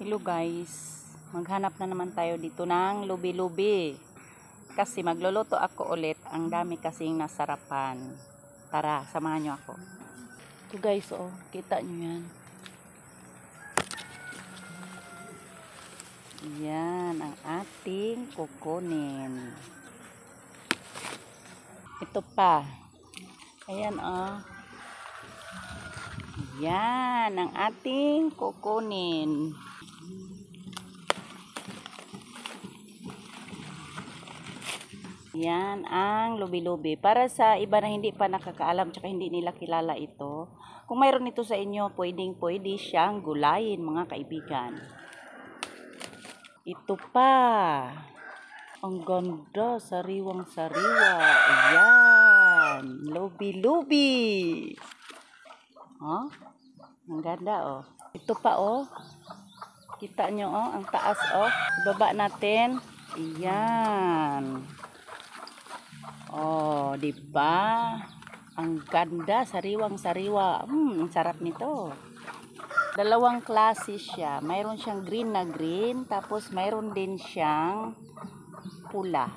Hello guys, maghanap na naman tayo dito ng lubi-lubi kasi magluluto ako ulit. Ang dami kasing nasarapan. Tara, samahan nyo ako. Ito guys, oh, kita nyo yan. Yan ang ating kukunin. Ito pa. Ayan, oh. Yan ang ating kukunin. Yan ang lubi-lubi. Para sa iba na hindi pa nakakaalam tsaka hindi nila kilala ito, kung mayroon ito sa inyo, pwede siyang gulayin mga kaibigan. Ito pa. Ang ganda, sariwang-sariwa. Ayan, lubi-lubi. Oh, ang ganda oh. Ito pa oh. Kita nyo oh, ang taas oh. Ibaba natin. Ayan. Oh, di ba? Ang ganda, sariwang-sariwa. Ang sarap nito. Dalawang klase siya. Mayroon siyang green na green, tapos mayroon din siyang pula.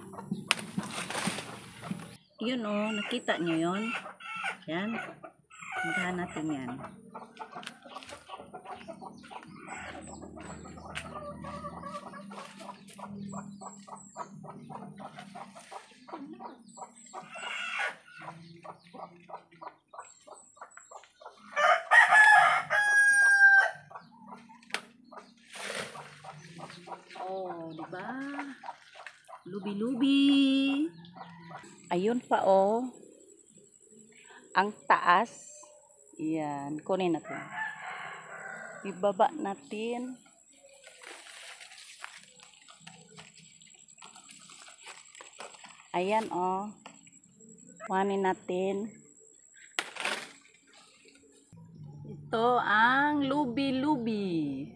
Yun oh, nakita nyo yun? Yan. Puntahan natin yan. Oh, di ba? Lubi-lubi. Ayun pa oh. Ang taas. Yan, kunin natin. Ibaba natin. Ayan oh. Kuhanin natin. Ito ang lubi-lubi.